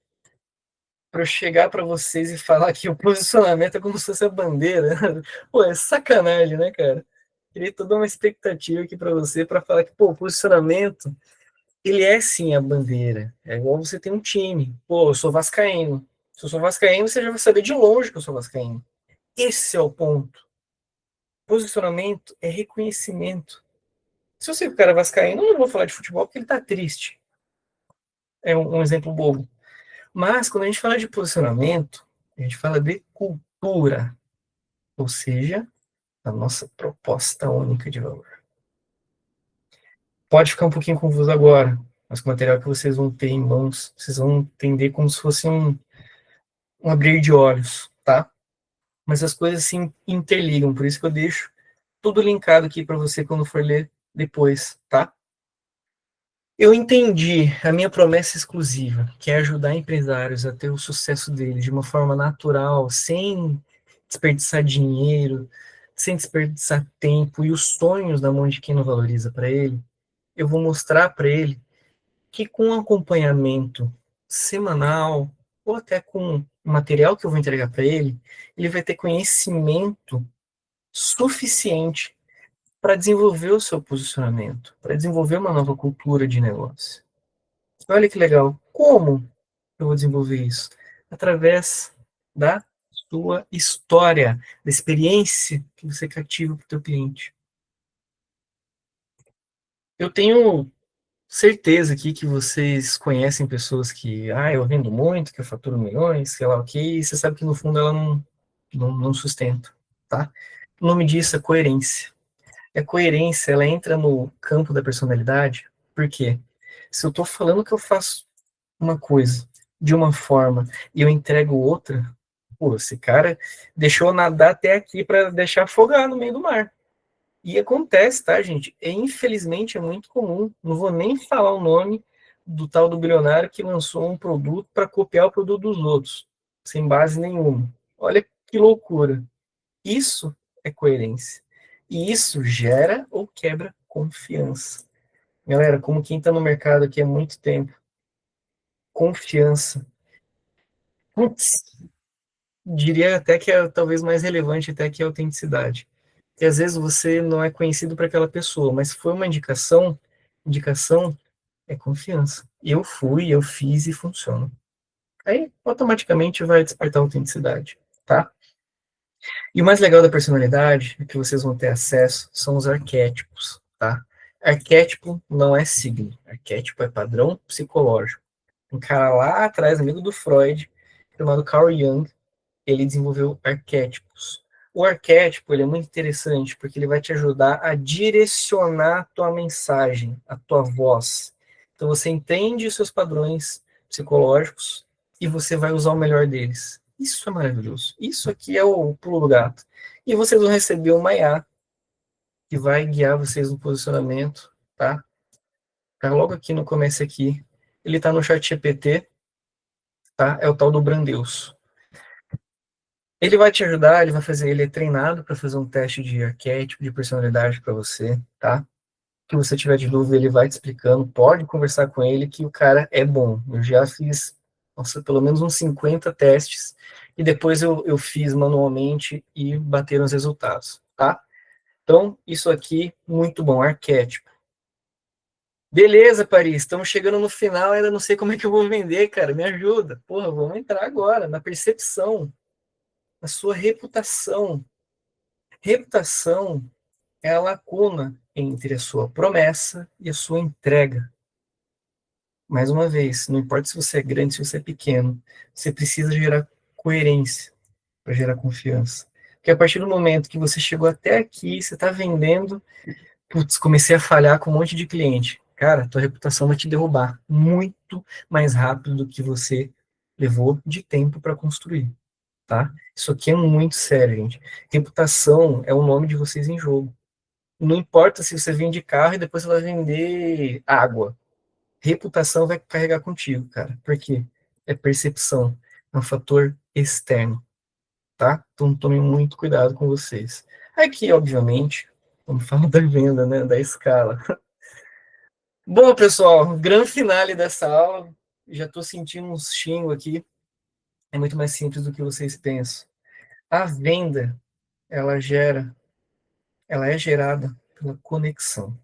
para eu chegar para vocês e falar que o posicionamento é como se fosse a bandeira. Pô, é sacanagem, né, cara? Criei toda uma expectativa aqui para você para falar que, pô, o posicionamento, ele é sim a bandeira. É igual você tem um time. Pô, eu sou vascaíno. Se eu sou vascaíno, você já vai saber de longe que eu sou vascaíno. Esse é o ponto. Posicionamento é reconhecimento. Se eu sei que o cara é vascaíno, eu não vou falar de futebol porque ele tá triste. É um exemplo bobo. Mas quando a gente fala de posicionamento, a gente fala de cultura, ou seja, a nossa proposta única de valor. Pode ficar um pouquinho confuso agora, mas com o material que vocês vão ter em mãos, vocês vão entender como se fosse um abrir de olhos, tá? Mas as coisas se interligam, por isso que eu deixo tudo linkado aqui para você quando for ler depois, tá? Eu entendi a minha promessa exclusiva, que é ajudar empresários a ter o sucesso deles de uma forma natural, sem desperdiçar dinheiro, sem desperdiçar tempo e os sonhos na mão de quem não valoriza para ele. eu vou mostrar para ele que com acompanhamento semanal, ou até com o material que eu vou entregar para ele vai ter conhecimento suficiente para desenvolver o seu posicionamento, para desenvolver uma nova cultura de negócio. Olha que legal. Como eu vou desenvolver isso? Através da sua história, da experiência que você cativa para o teu cliente. Eu tenho certeza aqui que vocês conhecem pessoas que, eu vendo muito, que eu faturo milhões, sei lá o que, e você sabe que no fundo ela não sustenta, tá? O nome disso é coerência. A coerência, ela entra no campo da personalidade, porque se eu estou falando que eu faço uma coisa de uma forma e eu entrego outra, pô, esse cara deixou eu nadar até aqui para deixar afogar no meio do mar. E acontece, tá, gente? Infelizmente é muito comum. Não vou nem falar o nome do tal do bilionário que lançou um produto para copiar o produto dos outros, sem base nenhuma. Olha que loucura. Isso é coerência. E isso gera ou quebra confiança. Galera, como quem está no mercado aqui há muito tempo, confiança. Putz, diria até que é talvez mais relevante até que a autenticidade. Que às vezes você não é conhecido para aquela pessoa, mas foi uma indicação, indicação é confiança. Eu fui, eu fiz e funciona. Aí automaticamente vai despertar autenticidade, tá? E o mais legal da personalidade que vocês vão ter acesso são os arquétipos, tá? Arquétipo não é signo, arquétipo é padrão psicológico. Um cara lá atrás, amigo do Freud, chamado Carl Jung, ele desenvolveu arquétipos. O arquétipo ele é muito interessante porque ele vai te ajudar a direcionar a tua mensagem, a tua voz. Então você entende os seus padrões psicológicos e você vai usar o melhor deles. Isso é maravilhoso. Isso aqui é o pulo do gato. E vocês vão receber uma IA que vai guiar vocês no posicionamento, tá? Tá logo aqui no começo aqui. Ele tá no chat GPT, tá? É o tal do Brandeus. Ele vai te ajudar, ele é treinado para fazer um teste de arquétipo, de personalidade para você, tá? Que você tiver de dúvida, ele vai te explicando, pode conversar com ele que o cara é bom. Eu já fiz, nossa, pelo menos uns 50 testes e depois eu fiz manualmente e bateram os resultados, tá? Então, isso aqui, muito bom, arquétipo. Beleza, Paris, estamos chegando no final, ainda não sei como é que eu vou vender, cara, me ajuda. Porra, vamos entrar agora na percepção, na sua reputação. Reputação é a lacuna entre a sua promessa e a sua entrega. Mais uma vez, não importa se você é grande, se você é pequeno, você precisa gerar coerência para gerar confiança. Porque a partir do momento que você chegou até aqui, você está vendendo, putz, comecei a falhar com um monte de cliente. Cara, tua reputação vai te derrubar muito mais rápido do que você levou de tempo para construir, tá? Isso aqui é muito sério, gente. Reputação é o nome de vocês em jogo. Não importa se você vende carro e depois você vai vender água. Reputação vai carregar contigo, cara. Por quê? É percepção. É um fator externo, tá? Então tome muito cuidado com vocês. Aqui, obviamente, vamos falar da venda, né? Da escala. Bom, pessoal, grande finale dessa aula. Já estou sentindo uns xingos aqui. É muito mais simples do que vocês pensam. A venda, ela gera, ela é gerada pela conexão.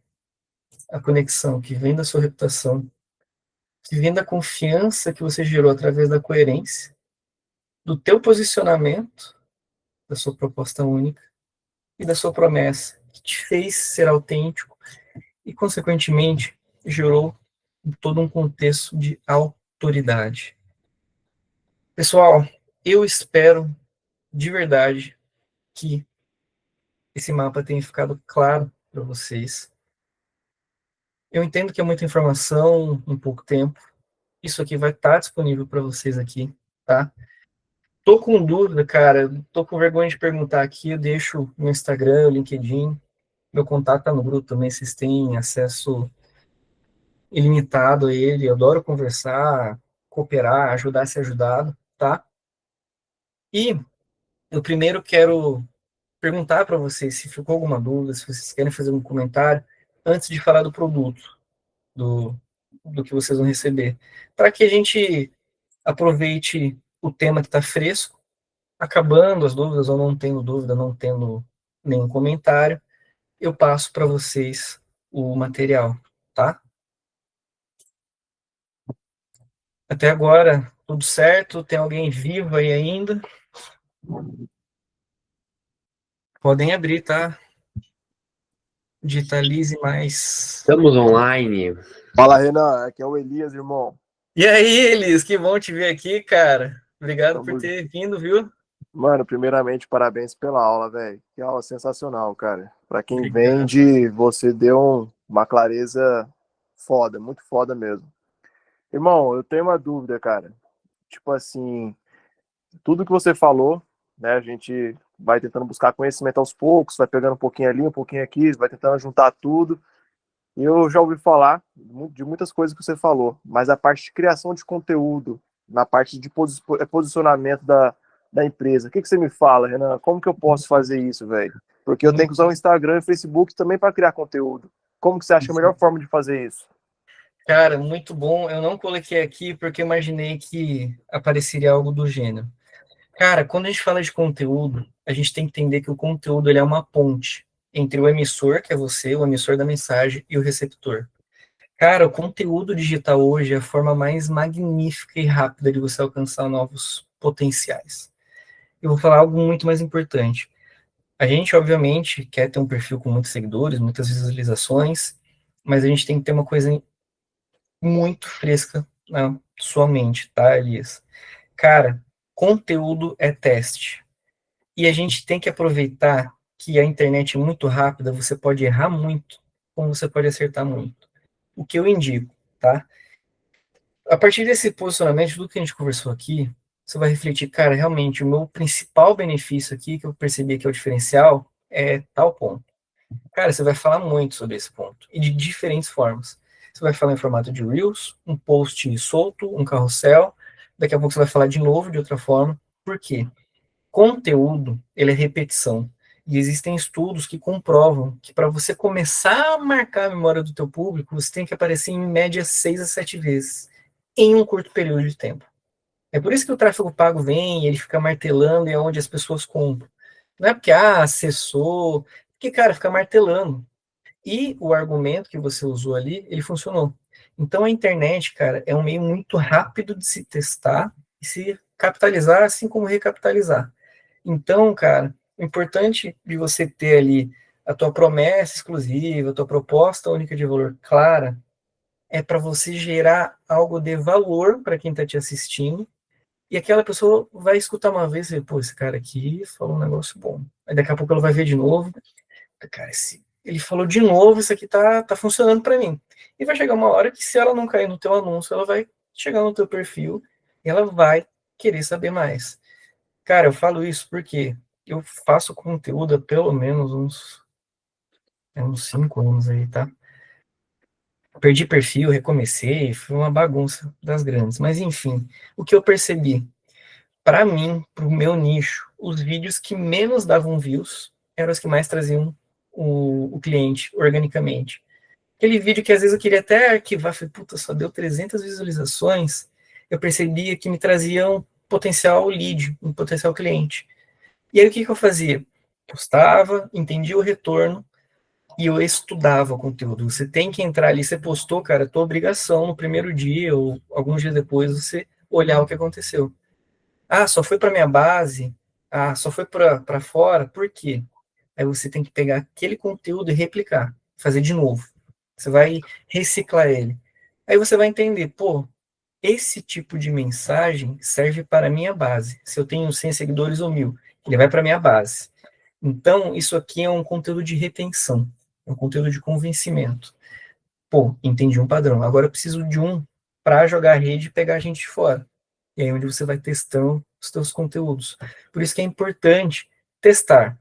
A conexão que vem da sua reputação, que vem da confiança que você gerou através da coerência, do teu posicionamento, da sua proposta única e da sua promessa, que te fez ser autêntico e, consequentemente, gerou todo um contexto de autoridade. Pessoal, eu espero de verdade que esse mapa tenha ficado claro para vocês. Eu entendo que é muita informação em pouco tempo. Isso aqui vai estar disponível para vocês aqui, tá? Tô com dúvida, cara. Tô com vergonha de perguntar aqui. Eu deixo no Instagram, o LinkedIn. Meu contato tá no grupo também. Vocês têm acesso ilimitado a ele. Eu adoro conversar, cooperar, ajudar a ser ajudado, tá? E eu primeiro quero perguntar para vocês se ficou alguma dúvida, se vocês querem fazer um comentário antes de falar do produto. do, do que vocês vão receber, para que a gente aproveite o tema que está fresco, acabando as dúvidas ou não tendo dúvida, não tendo nenhum comentário, eu passo para vocês o material, tá? Até agora, tudo certo? Tem alguém vivo aí ainda? Podem abrir, tá? Digitalize mais. Estamos online. Fala, Renan. Aqui é o Elias, irmão. E aí, Elis, que bom te ver aqui, cara. Obrigado por Tamo... ter vindo, viu? Mano, primeiramente, parabéns pela aula, velho. Que aula sensacional, cara. Pra quem Obrigado. vende, você deu uma clareza foda, muito foda mesmo. Irmão, eu tenho uma dúvida, cara. Tipo assim, tudo que você falou, né? A gente vai tentando buscar conhecimento aos poucos, vai pegando um pouquinho ali, um pouquinho aqui, vai tentando juntar tudo. E eu já ouvi falar de muitas coisas que você falou, mas a parte de criação de conteúdo, na parte de posicionamento da empresa, o que você me fala, Renan? Como que eu posso fazer isso, velho? Porque eu tenho que usar o Instagram e o Facebook também para criar conteúdo. Como que você acha a melhor forma de fazer isso? Cara, muito bom. Eu não coloquei aqui porque eu imaginei que apareceria algo do gênero. Cara, quando a gente fala de conteúdo, a gente tem que entender que o conteúdo ele é uma ponte entre o emissor, que é você, o emissor da mensagem, e o receptor. Cara, o conteúdo digital hoje é a forma mais magnífica e rápida de você alcançar novos potenciais. Eu vou falar algo muito mais importante. A gente, obviamente, quer ter um perfil com muitos seguidores, muitas visualizações, mas a gente tem que ter uma coisa muito fresca na sua mente, tá, Elias? Cara, conteúdo é teste. E a gente tem que aproveitar que a internet é muito rápida, você pode errar muito, como você pode acertar muito. O que eu indico, tá? A partir desse posicionamento, tudo que a gente conversou aqui, você vai refletir, cara, realmente, o meu principal benefício aqui, que eu percebi que é o diferencial, é tal ponto. Cara, você vai falar muito sobre esse ponto, e de diferentes formas. Você vai falar em formato de Reels, um post solto, um carrossel, daqui a pouco você vai falar de novo de outra forma. Por quê? Conteúdo, ele é repetição. E existem estudos que comprovam que para você começar a marcar a memória do teu público, você tem que aparecer em média 6 a 7 vezes em um curto período de tempo. É por isso que o tráfego pago vem, ele fica martelando e é onde as pessoas compram. Não é porque, acessou, porque, cara, fica martelando. E o argumento que você usou ali, ele funcionou. Então a internet, cara, é um meio muito rápido de se testar e se capitalizar, assim como recapitalizar. Então, cara, o importante de você ter ali a tua promessa exclusiva, a tua proposta única de valor clara, é para você gerar algo de valor para quem está te assistindo, e aquela pessoa vai escutar uma vez e, pô, esse cara aqui falou um negócio bom. Aí daqui a pouco ela vai ver de novo, cara, ele falou de novo, isso aqui tá funcionando para mim. E vai chegar uma hora que se ela não cair no teu anúncio, ela vai chegar no teu perfil e ela vai querer saber mais. Cara, eu falo isso porque eu faço conteúdo há pelo menos uns 5 anos aí, tá? Perdi perfil, recomecei, foi uma bagunça das grandes. Mas enfim, o que eu percebi, para mim, para o meu nicho, os vídeos que menos davam views eram os que mais traziam o cliente organicamente. Aquele vídeo que às vezes eu queria até arquivar, falei, puta, só deu 300 visualizações, eu percebia que me trazia um potencial lead, um potencial cliente. E aí o que eu fazia? Postava, entendia o retorno e eu estudava o conteúdo. Você tem que entrar ali, você postou, cara, tua obrigação no primeiro dia ou alguns dias depois você olhar o que aconteceu. Só foi para minha base, só foi para fora, por quê? Aí você tem que pegar aquele conteúdo e replicar, fazer de novo. Você vai reciclar ele. Aí você vai entender, pô, esse tipo de mensagem serve para a minha base. Se eu tenho 100 seguidores ou 1.000, ele vai para a minha base. Então, isso aqui é um conteúdo de retenção, é um conteúdo de convencimento. Pô, entendi um padrão. Agora eu preciso de um para jogar a rede e pegar a gente de fora. E aí é onde você vai testando os seus conteúdos. Por isso que é importante testar.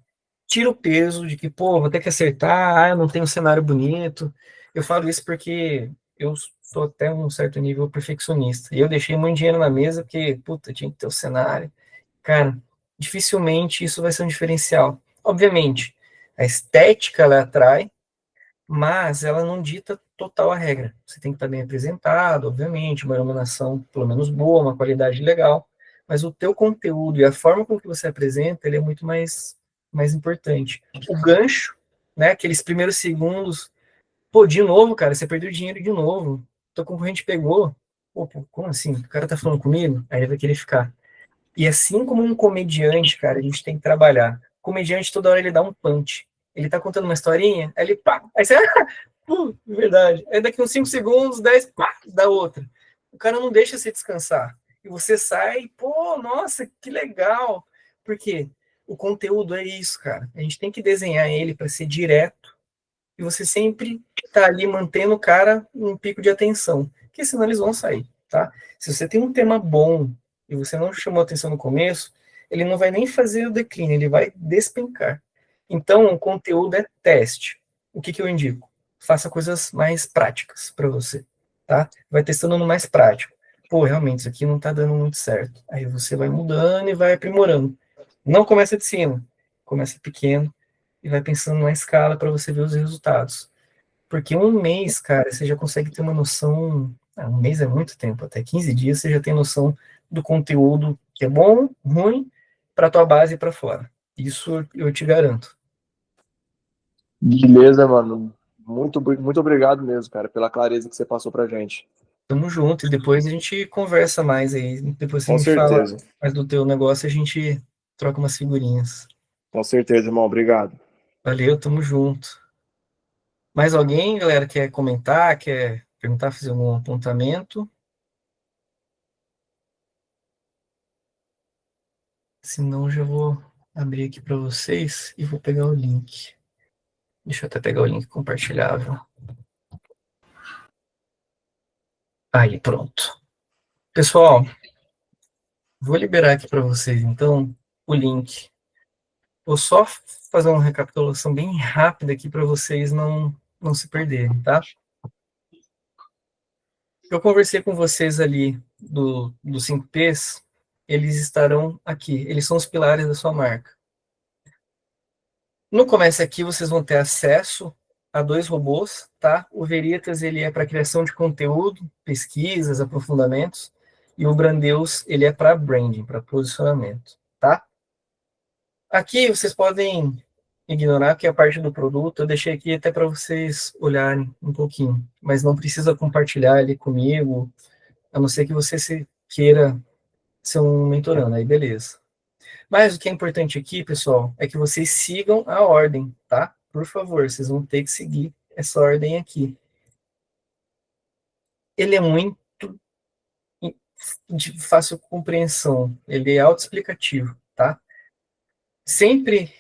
Tira o peso de que, pô, vou ter que acertar, eu não tenho um cenário bonito. Eu falo isso porque eu sou até um certo nível perfeccionista. E eu deixei muito dinheiro na mesa porque, puta, tinha que ter o cenário. Cara, dificilmente isso vai ser um diferencial. Obviamente, a estética ela atrai, mas ela não dita total a regra. Você tem que estar bem apresentado, obviamente, uma iluminação pelo menos boa, uma qualidade legal, mas o teu conteúdo e a forma com que você apresenta, ele é muito mais importante. O gancho, né, aqueles primeiros segundos, pô, de novo, cara, você perdeu dinheiro de novo, teu concorrente pegou, pô, como assim? O cara tá falando comigo? Aí ele vai querer ficar. E assim como um comediante, cara, a gente tem que trabalhar. O comediante, toda hora ele dá um punch. Ele tá contando uma historinha, aí ele pá, aí você, verdade. Aí daqui uns 5 segundos, 10, pá, dá outra. O cara não deixa você descansar. E você sai, pô, nossa, que legal. Por quê? O conteúdo é isso, cara. A gente tem que desenhar ele para ser direto e você sempre tá ali mantendo o cara num pico de atenção, porque senão eles vão sair, tá? Se você tem um tema bom e você não chamou atenção no começo, ele não vai nem fazer o declínio, ele vai despencar. Então, o conteúdo é teste. O que eu indico? Faça coisas mais práticas para você, tá? Vai testando no mais prático. Pô, realmente, isso aqui não tá dando muito certo. Aí você vai mudando e vai aprimorando. Não começa de cima, começa pequeno, e vai pensando na escala para você ver os resultados. Porque um mês, cara, você já consegue ter uma noção. Um mês é muito tempo, até 15 dias você já tem noção do conteúdo que é bom, ruim, para tua base e para fora. Isso eu te garanto. Beleza, mano. Muito obrigado mesmo, cara, pela clareza que você passou pra gente. Tamo junto e depois a gente conversa mais aí. Depois você Com me fala certeza. mais do teu negócio, a gente troca umas figurinhas. Com certeza, irmão. Obrigado. Valeu, tamo junto. Mais alguém, galera, quer comentar, quer perguntar, fazer algum apontamento? Senão já vou abrir aqui para vocês e vou pegar o link. Deixa eu até pegar o link compartilhável. Aí, pronto. Pessoal, vou liberar aqui para vocês, então, o link. Vou só fazer uma recapitulação bem rápida aqui para vocês não se perderem, tá? Eu conversei com vocês ali do 5Ps, eles estarão aqui. Eles são os pilares da sua marca. No Comece Aqui, vocês vão ter acesso a 2 robôs, tá? O Veritas, ele é para criação de conteúdo, pesquisas, aprofundamentos, e o Brandeus, ele é para branding, para posicionamento, tá? Aqui vocês podem ignorar que é a parte do produto, eu deixei aqui até para vocês olharem um pouquinho, mas não precisa compartilhar ali comigo, a não ser que você se queira ser um mentorando, aí beleza. Mas o que é importante aqui, pessoal, é que vocês sigam a ordem, tá? Por favor, vocês vão ter que seguir essa ordem aqui. Ele é muito de fácil compreensão, ele é autoexplicativo, tá? Sempre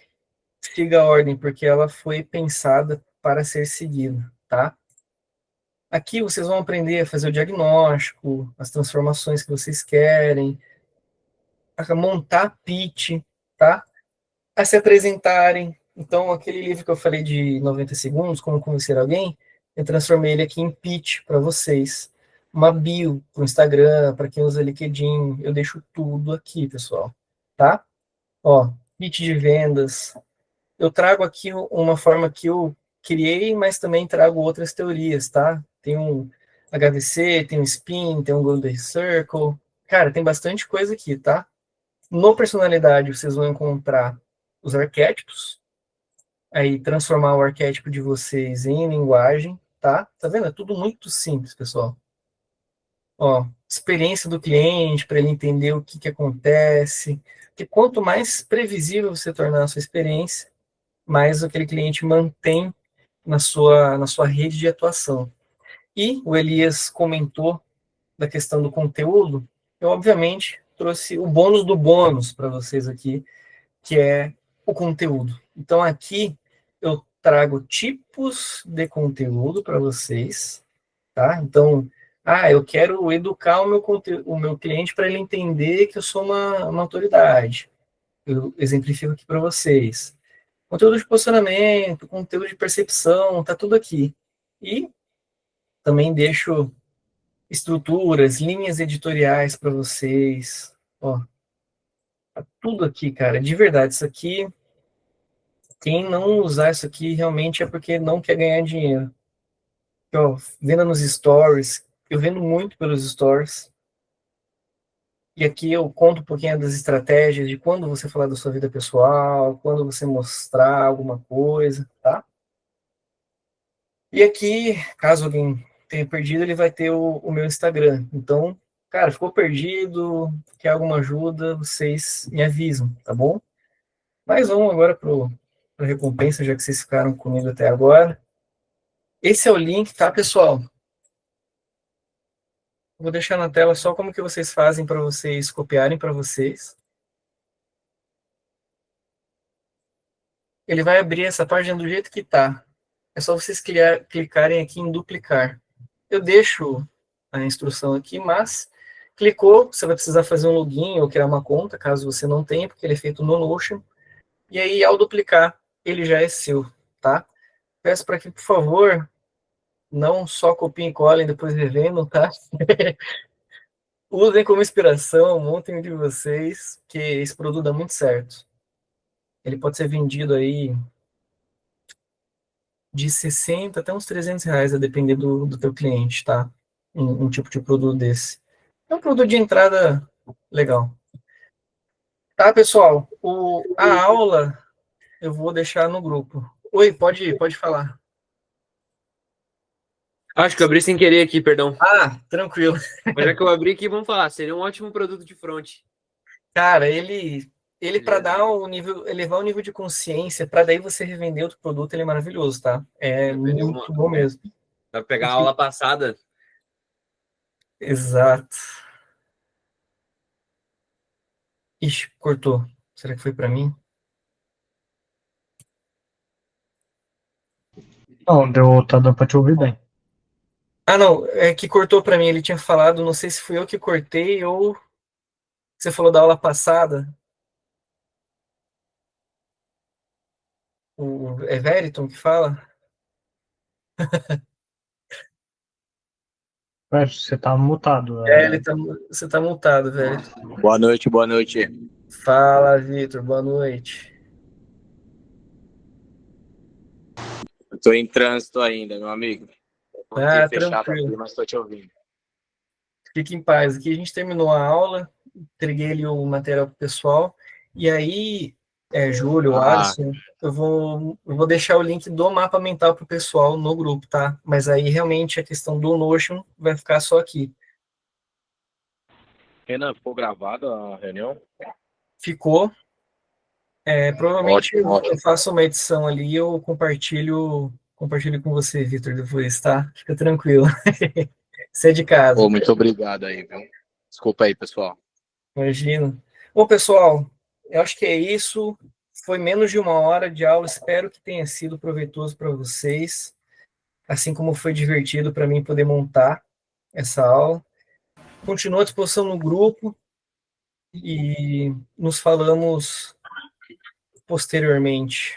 siga a ordem, porque ela foi pensada para ser seguida, tá? Aqui vocês vão aprender a fazer o diagnóstico, as transformações que vocês querem, a montar pitch, tá? A se apresentarem. Então, aquele livro que eu falei de 90 segundos, como convencer alguém, eu transformei ele aqui em pitch para vocês. Uma bio para o Instagram, para quem usa LinkedIn, eu deixo tudo aqui, pessoal. Tá? Ó, pitch de vendas. Eu trago aqui uma forma que eu criei, mas também trago outras teorias, tá? Tem um HVC, tem um Spin, tem um Golden Circle. Cara, tem bastante coisa aqui, tá? No personalidade, vocês vão encontrar os arquétipos, aí transformar o arquétipo de vocês em linguagem, tá? Tá vendo? É tudo muito simples, pessoal. Ó, experiência do cliente, para ele entender o que acontece. Porque quanto mais previsível você tornar a sua experiência, mais aquele cliente mantém na sua rede de atuação. E o Elias comentou da questão do conteúdo, eu obviamente trouxe o bônus do bônus para vocês aqui, que é o conteúdo. Então aqui eu trago tipos de conteúdo para vocês, tá? Então, eu quero educar o meu cliente para ele entender que eu sou uma autoridade. Eu exemplifico aqui para vocês. Conteúdo de posicionamento, conteúdo de percepção, tá tudo aqui. E também deixo estruturas, linhas editoriais para vocês. Ó, tá tudo aqui, cara. De verdade, isso aqui Quem não usar isso aqui realmente é porque não quer ganhar dinheiro. Ó, venda nos stories, eu vendo muito pelos stories. E aqui eu conto um pouquinho das estratégias de quando você falar da sua vida pessoal, quando você mostrar alguma coisa, tá? E aqui, caso alguém tenha perdido, ele vai ter o meu Instagram. Então, cara, ficou perdido, quer alguma ajuda, vocês me avisam, tá bom? Mas vamos agora para a recompensa, já que vocês ficaram comigo até agora. Esse é o link, tá, pessoal? Vou deixar na tela só como que vocês fazem para vocês copiarem para vocês. Ele vai abrir essa página do jeito que tá. É só vocês clicarem aqui em duplicar. Eu deixo a instrução aqui, mas clicou, você vai precisar fazer um login ou criar uma conta, caso você não tenha, porque ele é feito no Notion. E aí, ao duplicar, ele já é seu, tá? Peço para que, por favor, não só copiem e colhem, depois revendam, tá? Usem como inspiração, montem de vocês, que esse produto dá muito certo. Ele pode ser vendido aí de 60 até uns R$ 300, a depender do teu cliente, tá? Um tipo de produto desse. É um produto de entrada legal. Tá, pessoal? A aula eu vou deixar no grupo. Oi, pode falar. Acho que eu abri sem querer aqui, perdão. Ah, tranquilo. Mas já que eu abri aqui, vamos falar. Seria um ótimo produto de front. Cara, ele para dar o nível, elevar o nível de consciência, para daí você revender outro produto, ele é maravilhoso, tá? É muito bom mesmo. Vai pegar a aula passada. Exato. Ixi, cortou. Será que foi para mim? Não, tá dando pra te ouvir bem. Ah, não, é que cortou para mim. Ele tinha falado, não sei se fui eu que cortei ou você falou da aula passada. É Veriton que fala? Você tá mutado. Você tá multado, velho. Boa noite, boa noite. Fala, Vitor, boa noite. Eu tô em trânsito ainda, meu amigo. Ah, Fechado tranquilo. aqui, mas tô te ouvindo. Fique em paz. Aqui a gente terminou a aula, entreguei ali o material pro pessoal, e aí, Júlio, Alisson, eu vou deixar o link do mapa mental pro pessoal no grupo, tá? Mas aí realmente a questão do Notion vai ficar só aqui. Renan, ficou gravada a reunião? Ficou. Provavelmente Ótimo. eu faço uma edição ali e eu compartilho com você, Vitor, depois, tá? Fica tranquilo. Você é de casa. Oh, muito obrigado aí, viu? Desculpa aí, pessoal. Imagino. Bom, pessoal, eu acho que é isso. Foi menos de 1 hora de aula. Espero que tenha sido proveitoso para vocês, assim como foi divertido para mim poder montar essa aula. Continuo à disposição no grupo e nos falamos posteriormente.